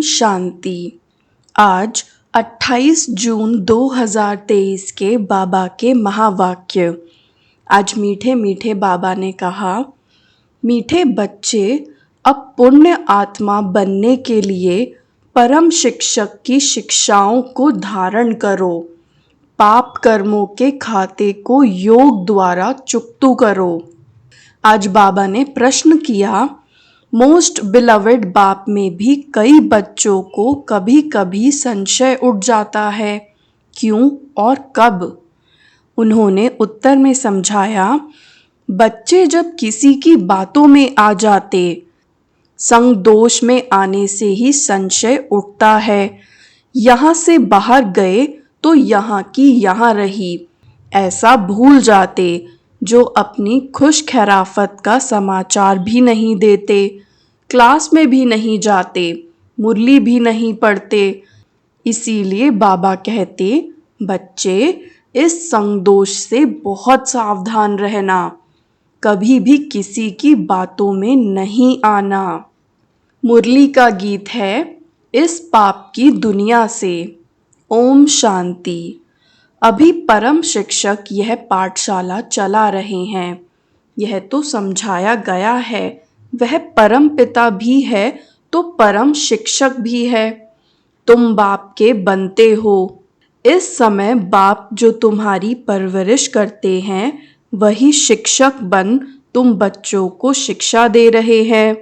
शांति। आज 28 जून 2023 के बाबा के महावाक्य। आज मीठे मीठे बाबा ने कहा, मीठे बच्चे, अब पुण्य आत्मा बनने के लिए परम शिक्षक की शिक्षाओं को धारण करो। पाप कर्मों के खाते को योग द्वारा चुकतू करो। आज बाबा ने प्रश्न किया, मोस्ट बिलवेड बाप में भी कई बच्चों को कभी कभी संशय उठ जाता है, क्यों और कब? उन्होंने उत्तर में समझाया, बच्चे जब किसी की बातों में आ जाते, संग दोष में आने से ही संशय उठता है। यहाँ से बाहर गए तो यहाँ की यहाँ रही, ऐसा भूल जाते जो अपनी खुश खैराफत का समाचार भी नहीं देते, क्लास में भी नहीं जाते, मुरली भी नहीं पढ़ते। इसीलिए बाबा कहते, बच्चे इस संगदोष से बहुत सावधान रहना, कभी भी किसी की बातों में नहीं आना। मुरली का गीत है, इस पाप की दुनिया से। ओम शांति। अभी परम शिक्षक यह पाठशाला चला रहे हैं। यह तो समझाया गया है, वह परम पिता भी है तो परम शिक्षक भी है। तुम बाप के बनते हो। इस समय बाप जो तुम्हारी परवरिश करते हैं, वही शिक्षक बन तुम बच्चों को शिक्षा दे रहे हैं।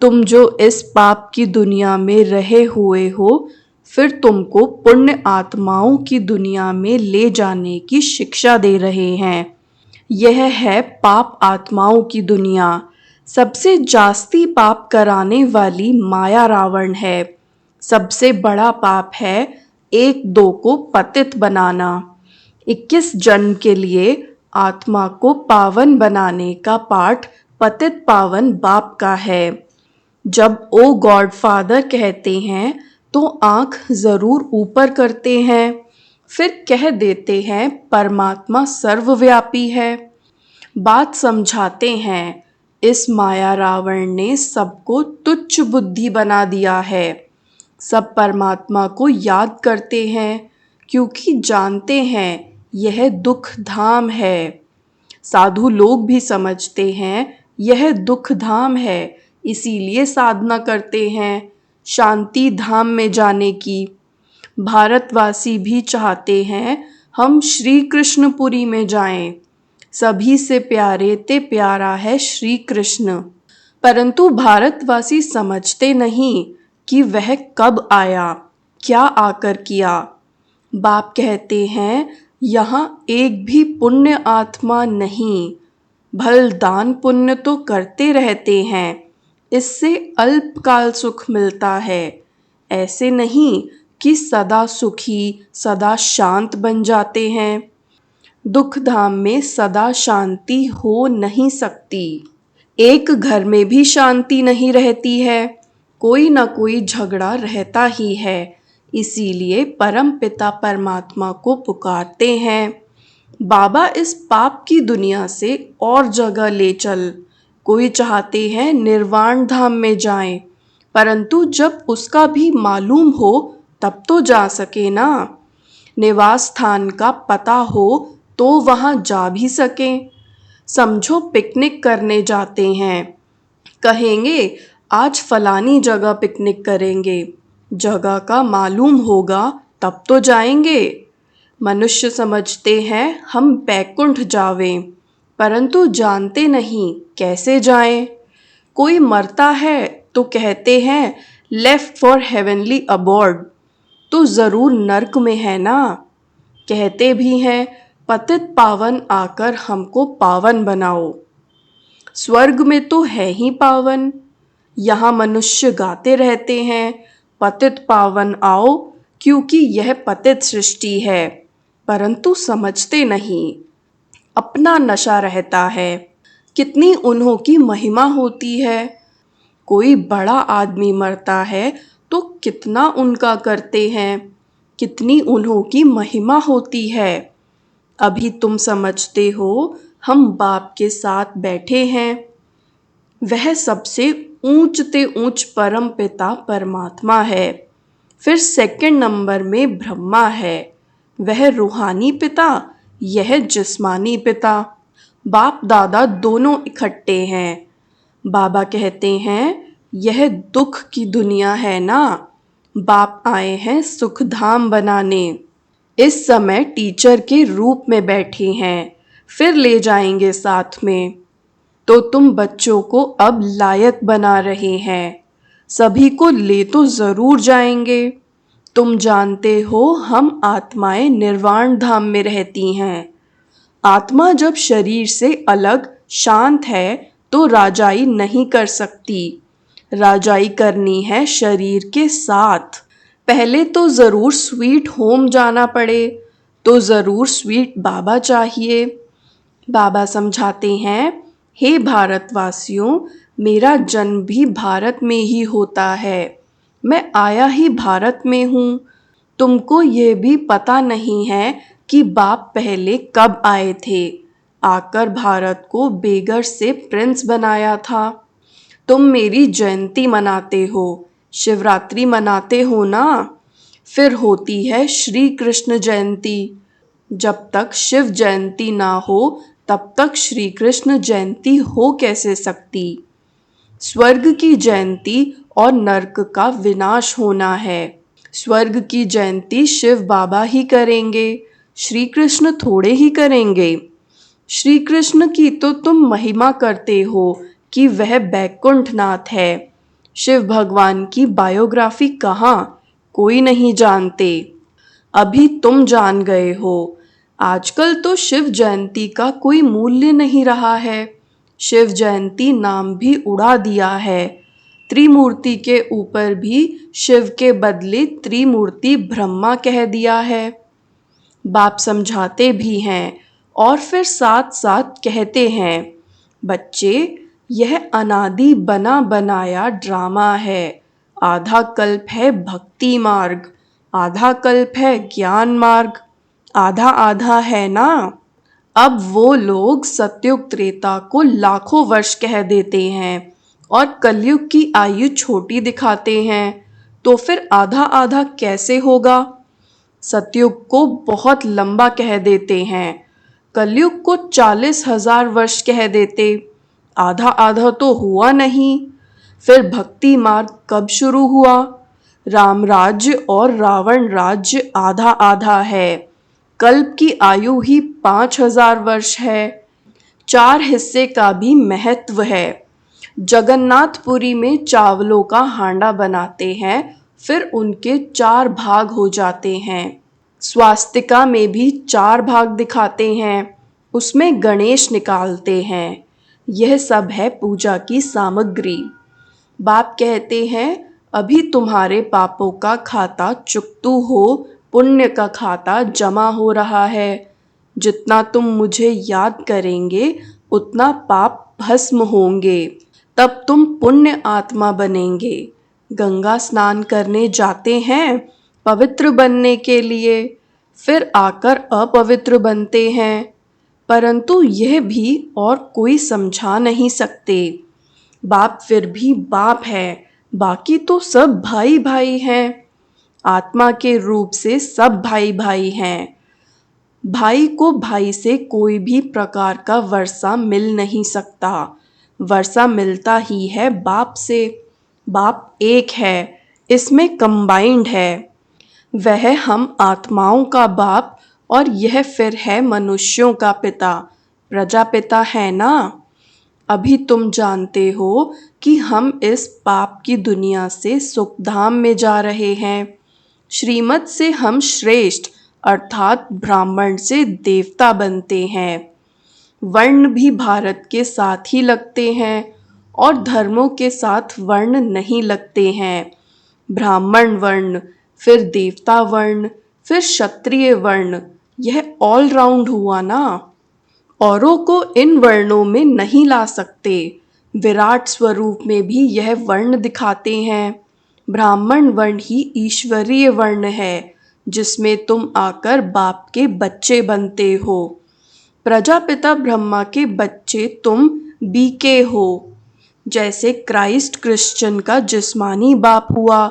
तुम जो इस पाप की दुनिया में रहे हुए हो, फिर तुमको पुण्य आत्माओं की दुनिया में ले जाने की शिक्षा दे रहे हैं। यह है पाप आत्माओं की दुनिया। सबसे जास्ती पाप कराने वाली माया रावण है। सबसे बड़ा पाप है 1-2 को पतित बनाना। 21 जन्म के लिए आत्मा को पावन बनाने का पाठ पतित पावन बाप का है। जब ओ गॉड फादर कहते हैं तो आंख जरूर ऊपर करते हैं, फिर कह देते हैं परमात्मा सर्वव्यापी है। बात समझाते हैं, इस माया रावण ने सबको तुच्छ बुद्धि बना दिया है। सब परमात्मा को याद करते हैं क्योंकि जानते हैं यह दुख धाम है। साधु लोग भी समझते हैं यह दुख धाम है, इसीलिए साधना करते हैं शांति धाम में जाने की। भारतवासी भी चाहते हैं हम श्री कृष्णपुरी में जाएं। सभी से प्यारे ते प्यारा है श्री कृष्ण, परंतु भारतवासी समझते नहीं कि वह कब आया, क्या आकर किया। बाप कहते हैं, यहाँ एक भी पुण्य आत्मा नहीं। भल दान पुण्य तो करते रहते हैं, इससे अल्पकाल सुख मिलता है। ऐसे नहीं कि सदा सुखी सदा शांत बन जाते हैं। दुख धाम में सदा शांति हो नहीं सकती। एक घर में भी शांति नहीं रहती है, कोई न कोई झगड़ा रहता ही है। इसीलिए परम पिता परमात्मा को पुकारते हैं, बाबा इस पाप की दुनिया से और जगह ले चल। कोई चाहते हैं निर्वाण धाम में जाएं, परंतु जब उसका भी मालूम हो तब तो जा सके ना। निवास स्थान का पता हो तो वहां जा भी सकें। समझो पिकनिक करने जाते हैं, कहेंगे आज फलानी जगह पिकनिक करेंगे, जगह का मालूम होगा तब तो जाएंगे। मनुष्य समझते हैं हम बैकुंठ जावें, परंतु जानते नहीं कैसे जाएं। कोई मरता है तो कहते हैं लेफ्ट फॉर हेवनली अबॉर्ड, तो जरूर नर्क में है ना। कहते भी हैं पतित पावन आकर हमको पावन बनाओ। स्वर्ग में तो है ही पावन। यहाँ मनुष्य गाते रहते हैं पतित पावन आओ, क्योंकि यह पतित सृष्टि है, परंतु समझते नहीं। अपना नशा रहता है। कितनी उन्हों की महिमा होती है। कोई बड़ा आदमी मरता है तो कितना उनका करते हैं, कितनी उन्हों की महिमा होती है। अभी तुम समझते हो हम बाप के साथ बैठे हैं, वह सबसे ऊंच ते ऊंच परम पिता परमात्मा है। फिर सेकंड नंबर में ब्रह्मा है, वह रूहानी पिता, यह जिस्मानी पिता। बाप दादा दोनों इकट्ठे हैं। बाबा कहते हैं यह दुख की दुनिया है ना, बाप आए हैं सुख धाम बनाने। इस समय टीचर के रूप में बैठे हैं, फिर ले जाएंगे साथ में। तो तुम बच्चों को अब लायक बना रहे हैं, सभी को ले तो जरूर जाएंगे। तुम जानते हो हम आत्माएं निर्वाण धाम में रहती हैं। आत्मा जब शरीर से अलग शांत है तो राजाई नहीं कर सकती, राजाई करनी है शरीर के साथ। पहले तो जरूर स्वीट होम जाना पड़े, तो जरूर स्वीट बाबा चाहिए। बाबा समझाते हैं, हे भारतवासियों, मेरा जन्म भी भारत में ही होता है, मैं आया ही भारत में हूँ। तुमको ये भी पता नहीं है कि बाप पहले कब आए थे, आकर भारत को बेगर से प्रिंस बनाया था। तुम मेरी जयंती मनाते हो, शिवरात्रि मनाते हो ना, फिर होती है श्री कृष्ण जयंती। जब तक शिव जयंती ना हो तब तक श्री कृष्ण जयंती हो कैसे सकती। स्वर्ग की जयंती और नर्क का विनाश होना है। स्वर्ग की जयंती शिव बाबा ही करेंगे, श्री कृष्ण थोड़े ही करेंगे। श्री कृष्ण की तो तुम महिमा करते हो कि वह बैकुंठनाथ है। शिव भगवान की बायोग्राफी कहाँ, कोई नहीं जानते। अभी तुम जान गए हो। आजकल तो शिव जयंती का कोई मूल्य नहीं रहा है। शिव जयंती नाम भी उड़ा दिया है। त्रिमूर्ति के ऊपर भी शिव के बदले त्रिमूर्ति ब्रह्मा कह दिया है। बाप समझाते भी हैं और फिर साथ साथ कहते हैं, बच्चे यह अनादि बना बनाया ड्रामा है। आधा कल्प है भक्ति मार्ग, आधा कल्प है ज्ञान मार्ग, आधा आधा है ना। अब वो लोग सतयुग त्रेता को लाखों वर्ष कह देते हैं और कलयुग की आयु छोटी दिखाते हैं, तो फिर आधा आधा कैसे होगा। सतयुग को बहुत लंबा कह देते हैं, कलयुग को 40,000 वर्ष कह देते, आधा आधा तो हुआ नहीं। फिर भक्ति मार्ग कब शुरू हुआ। राम राज्य और रावण राज्य आधा आधा है। कल्प की आयु ही 5,000 वर्ष है। 4 हिस्से का भी महत्व है। जगन्नाथपुरी में चावलों का हांडा बनाते हैं, फिर उनके 4 भाग हो जाते हैं। स्वास्तिका में भी 4 भाग दिखाते हैं, उसमें गणेश निकालते हैं। यह सब है पूजा की सामग्री। बाप कहते हैं, अभी तुम्हारे पापों का खाता चुकतू हो, पुण्य का खाता जमा हो रहा है। जितना तुम मुझे याद करेंगे उतना पाप भस्म होंगे, तब तुम पुण्य आत्मा बनेंगे। गंगा स्नान करने जाते हैं पवित्र बनने के लिए, फिर आकर अपवित्र बनते हैं, परंतु यह भी और कोई समझा नहीं सकते। बाप फिर भी बाप है, बाकी तो सब भाई भाई हैं। आत्मा के रूप से सब भाई भाई हैं। भाई को भाई से कोई भी प्रकार का वर्षा मिल नहीं सकता, वर्षा मिलता ही है बाप से। बाप एक है, इसमें कंबाइंड है। वह हम आत्माओं का बाप और यह फिर है मनुष्यों का पिता, प्रजापिता है ना। अभी तुम जानते हो कि हम इस पाप की दुनिया से सुखधाम में जा रहे हैं। श्रीमत से हम श्रेष्ठ अर्थात ब्राह्मण से देवता बनते हैं। वर्ण भी भारत के साथ ही लगते हैं और धर्मों के साथ वर्ण नहीं लगते हैं। ब्राह्मण वर्ण, फिर देवता वर्ण, फिर क्षत्रिय वर्ण, यह ऑल राउंड हुआ ना। औरों को इन वर्णों में नहीं ला सकते। विराट स्वरूप में भी यह वर्ण दिखाते हैं। ब्राह्मण वर्ण ही ईश्वरीय वर्ण है, जिसमें तुम आकर बाप के बच्चे बनते हो। प्रजापिता ब्रह्मा के बच्चे तुम बीके हो। जैसे क्राइस्ट क्रिश्चियन का जिस्मानी बाप हुआ,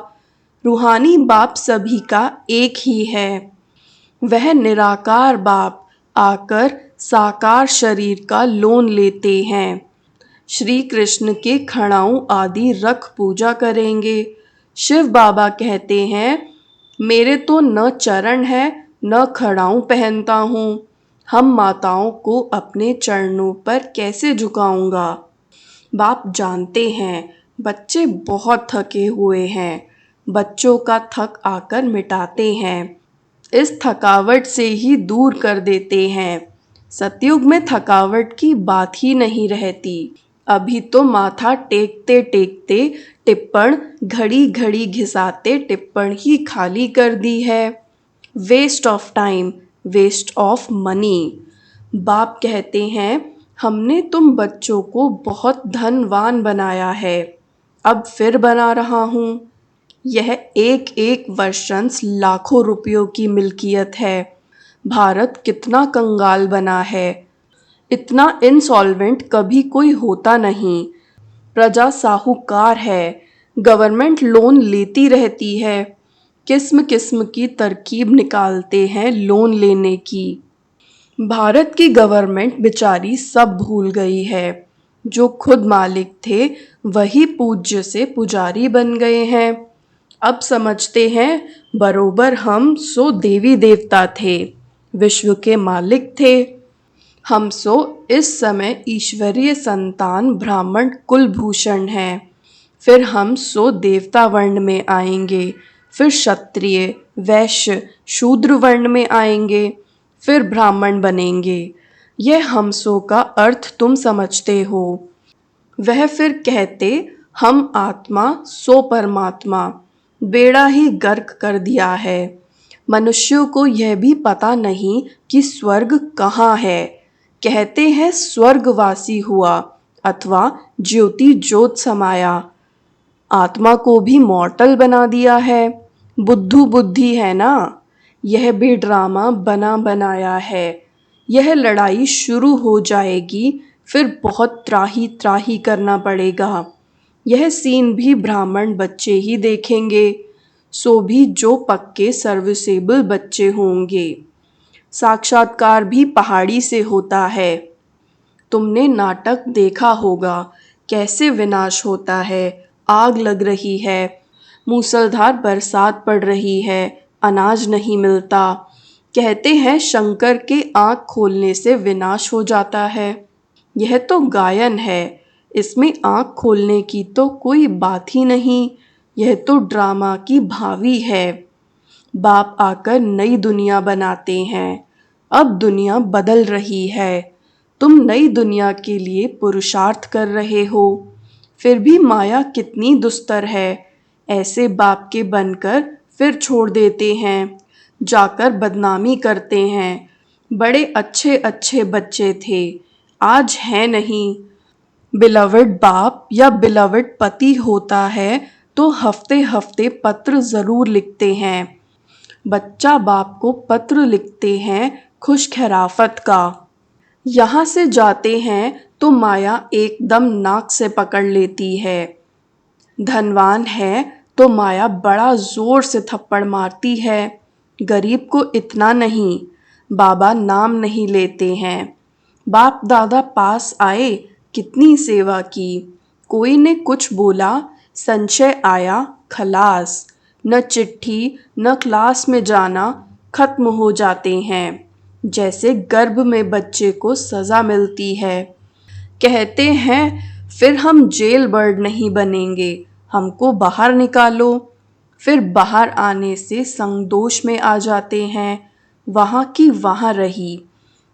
रूहानी बाप सभी का एक ही है। वह निराकार बाप आकर साकार शरीर का लोन लेते हैं। श्री कृष्ण के खड़ाऊं आदि रख पूजा करेंगे। शिव बाबा कहते हैं, मेरे तो न चरण है न खड़ाऊं पहनता हूँ। हम माताओं को अपने चरणों पर कैसे झुकाऊंगा। बाप जानते हैं बच्चे बहुत थके हुए हैं। बच्चों का थक आकर मिटाते हैं। इस थकावट से ही दूर कर देते हैं। सतयुग में थकावट की बात ही नहीं रहती। अभी तो माथा टेकते टेकते टिप्पण घड़ी घड़ी घिसाते टिप्पण ही खाली कर दी है। Waste of time, waste of money. बाप कहते हैं, हमने तुम बच्चों को बहुत धनवान बनाया है, अब फिर बना रहा हूँ। यह एक एक वर्षंस लाखों रुपयों की मिल्कियत है। भारत कितना कंगाल बना है। इतना इंसॉल्वेंट कभी कोई होता नहीं। प्रजा साहूकार है। गवर्नमेंट लोन लेती रहती है। किस्म किस्म की तरकीब निकालते हैं लोन लेने की। भारत की गवर्नमेंट बेचारी सब भूल गई है। जो खुद मालिक थे वही पूज्य से पुजारी बन गए हैं। अब समझते हैं बरोबर हम सो देवी देवता थे, विश्व के मालिक थे। हम सो इस समय ईश्वरीय संतान ब्राह्मण कुलभूषण हैं। फिर हम सो देवता वर्ण में आएंगे, फिर क्षत्रिय वैश्य शूद्र वर्ण में आएंगे, फिर ब्राह्मण बनेंगे। यह हमसो का अर्थ तुम समझते हो। वह फिर कहते, हम आत्मा सो परमात्मा। बेड़ा ही गर्क कर दिया है। मनुष्यों को यह भी पता नहीं कि स्वर्ग कहाँ है। कहते हैं स्वर्गवासी हुआ अथवा ज्योति ज्योत समाया। आत्मा को भी मॉर्टल बना दिया है। बुद्धू बुद्धि है ना। यह भी ड्रामा बना बनाया है। यह लड़ाई शुरू हो जाएगी, फिर बहुत त्राही त्राही करना पड़ेगा। यह सीन भी ब्राह्मण बच्चे ही देखेंगे, सो भी जो पक्के सर्विसेबल बच्चे होंगे। साक्षात्कार भी पहाड़ी से होता है। तुमने नाटक देखा होगा, कैसे विनाश होता है। आग लग रही है, मूसलधार बरसात पड़ रही है, अनाज नहीं मिलता। कहते हैं शंकर के आँख खोलने से विनाश हो जाता है। यह तो गायन है, इसमें आँख खोलने की तो कोई बात ही नहीं। यह तो ड्रामा की भावी है। बाप आकर नई दुनिया बनाते हैं। अब दुनिया बदल रही है। तुम नई दुनिया के लिए पुरुषार्थ कर रहे हो। फिर भी माया कितनी दुस्तर है। ऐसे बाप के बनकर फिर छोड़ देते हैं, जाकर बदनामी करते हैं। बड़े अच्छे अच्छे बच्चे थे, आज है नहीं। बिलवड बाप या बिलवड पति होता है तो हफ्ते हफ्ते पत्र ज़रूर लिखते हैं। बच्चा बाप को पत्र लिखते हैं खुश खैराफत का। यहाँ से जाते हैं तो माया एकदम नाक से पकड़ लेती है। धनवान है तो माया बड़ा जोर से थप्पड़ मारती है। गरीब को इतना नहीं। बाबा नाम नहीं लेते हैं। बाप दादा पास आए, कितनी सेवा की। कोई ने कुछ बोला, संशय आया, खलास। न चिट्ठी न क्लास में जाना, खत्म हो जाते हैं। जैसे गर्भ में बच्चे को सज़ा मिलती है। कहते हैं फिर हम जेल बर्ड नहीं बनेंगे, हमको बाहर निकालो। फिर बाहर आने से संदोष में आ जाते हैं, वहाँ की वहाँ रही।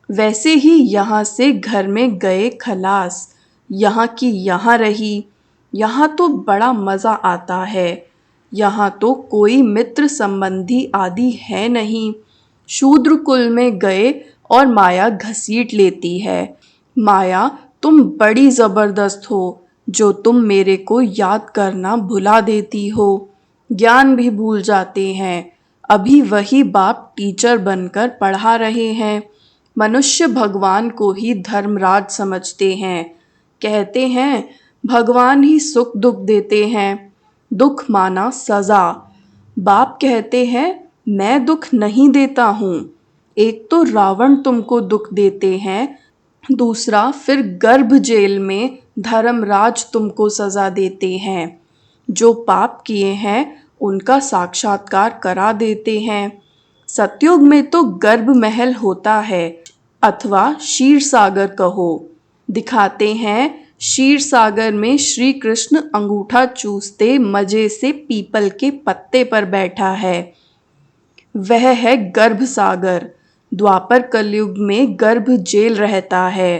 वैसे ही यहाँ से घर में गए खलास, यहाँ की यहाँ रही। यहाँ तो बड़ा मज़ा आता है। यहाँ तो कोई मित्र संबंधी आदि है नहीं। शूद्र कुल में गए और माया घसीट लेती है। माया तुम बड़ी ज़बरदस्त हो, जो तुम मेरे को याद करना भुला देती हो। ज्ञान भी भूल जाते हैं। अभी वही बाप टीचर बनकर पढ़ा रहे हैं। मनुष्य भगवान को ही धर्मराज समझते हैं। कहते हैं भगवान ही सुख दुख देते हैं, दुख माना सजा। बाप कहते हैं मैं दुख नहीं देता हूँ। एक तो रावण तुमको दुख देते हैं, दूसरा फिर गर्भ जेल में धर्मराज तुमको सजा देते हैं। जो पाप किए हैं उनका साक्षात्कार करा देते हैं। सतयुग में तो गर्भ महल होता है, अथवा क्षीर सागर कहो। दिखाते हैं क्षीर सागर में श्री कृष्ण अंगूठा चूसते मजे से पीपल के पत्ते पर बैठा है। वह है गर्भ सागर। द्वापर कलयुग में गर्भ जेल रहता है।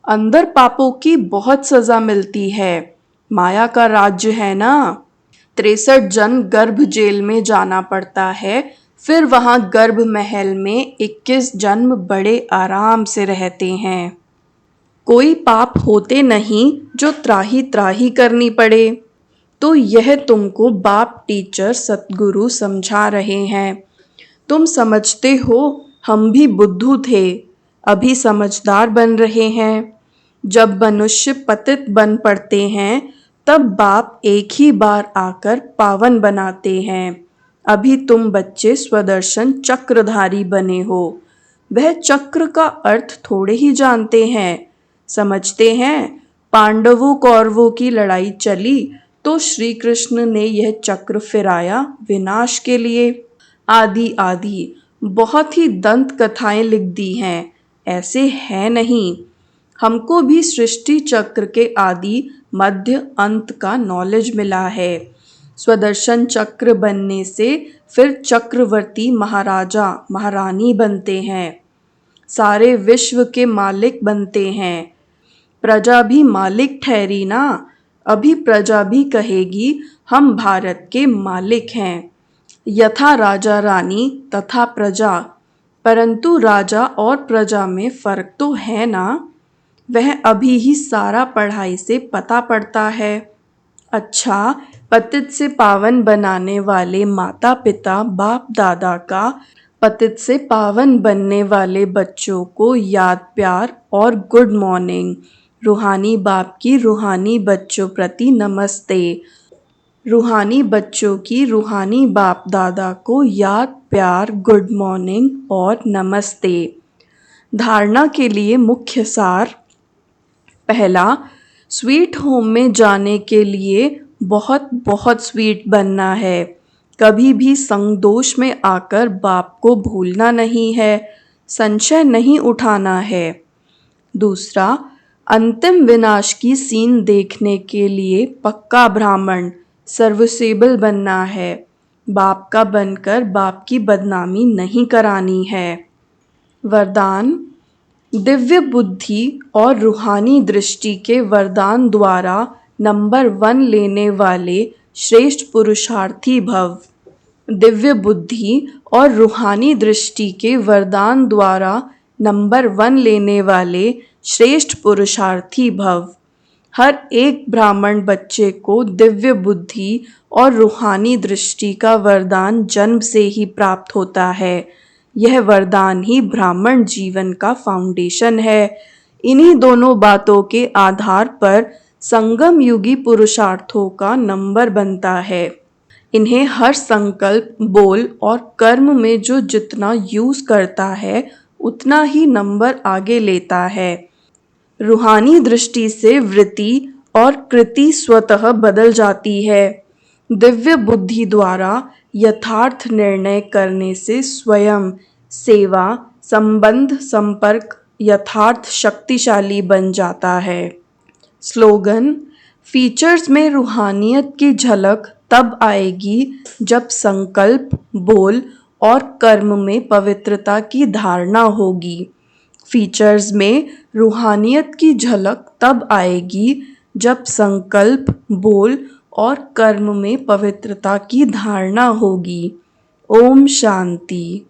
अंदर पापों की बहुत सजा मिलती है। माया का राज्य है ना। 63 जन्म गर्भ जेल में जाना पड़ता है, फिर वहां गर्भ महल में 21 जन्म बड़े आराम से रहते हैं। कोई पाप होते नहीं जो त्राही त्राही करनी पड़े। तो यह तुमको बाप टीचर सतगुरु समझा रहे हैं। तुम समझते हो हम भी बुद्धू थे, अभी समझदार बन रहे हैं। जब मनुष्य पतित बन पड़ते हैं तब बाप एक ही बार आकर पावन बनाते हैं। अभी तुम बच्चे स्वदर्शन चक्रधारी बने हो। वह चक्र का अर्थ थोड़े ही जानते हैं। समझते हैं पांडवों कौरवों की लड़ाई चली तो श्री कृष्ण ने यह चक्र फिराया विनाश के लिए। आदि आदि बहुत ही दंत कथाएं लिख दी हैं, ऐसे है नहीं। हमको भी सृष्टि चक्र के आदि मध्य अंत का नॉलेज मिला है। स्वदर्शन चक्र बनने से फिर चक्रवर्ती महाराजा महारानी बनते हैं, सारे विश्व के मालिक बनते हैं। प्रजा भी मालिक ठहरी ना। अभी प्रजा भी कहेगी हम भारत के मालिक हैं। यथा राजा रानी तथा प्रजा, परंतु राजा और प्रजा में फर्क तो है ना। वह अभी ही सारा पढ़ाई से पता पड़ता है। अच्छा, पतित से पावन बनाने वाले माता पिता बाप दादा का पतित से पावन बनने वाले बच्चों को याद प्यार और गुड मॉर्निंग। रूहानी बाप की रूहानी बच्चों प्रति नमस्ते। रूहानी बच्चों की रूहानी बाप दादा को याद प्यार गुड मॉर्निंग और नमस्ते। धारणा के लिए मुख्य सार। पहला, स्वीट होम में जाने के लिए बहुत बहुत स्वीट बनना है। कभी भी संगदोष में आकर बाप को भूलना नहीं है, संशय नहीं उठाना है। दूसरा, अंतिम विनाश की सीन देखने के लिए पक्का ब्राह्मण सर्विसेबल बनना है। बाप का बनकर बाप की बदनामी नहीं करानी है। वरदान। दिव्य बुद्धि और रूहानी दृष्टि के वरदान द्वारा नंबर 1 लेने वाले श्रेष्ठ पुरुषार्थी भव। दिव्य बुद्धि और रूहानी दृष्टि के वरदान द्वारा नंबर 1 लेने वाले श्रेष्ठ पुरुषार्थी भव। हर एक ब्राह्मण बच्चे को दिव्य बुद्धि और रूहानी दृष्टि का वरदान जन्म से ही प्राप्त होता है। यह वरदान ही ब्राह्मण जीवन का फाउंडेशन है। इन्हीं दोनों बातों के आधार पर संगम युगी पुरुषार्थों का नंबर बनता है। इन्हें हर संकल्प, बोल और कर्म में जो जितना यूज करता है उतना ही नंबर आगे लेता है। रूहानी दृष्टि से वृत्ति और कृति स्वतः बदल जाती है। दिव्य बुद्धि द्वारा यथार्थ निर्णय करने से स्वयं, सेवा, संबंध, संपर्क यथार्थ शक्तिशाली बन जाता है। स्लोगन। फीचर्स में रूहानियत की झलक तब आएगी जब संकल्प, बोल और कर्म में पवित्रता की धारणा होगी। फीचर्स में रूहानियत की झलक तब आएगी जब संकल्प, बोल और कर्म में पवित्रता की धारणा होगी। ओम शांति।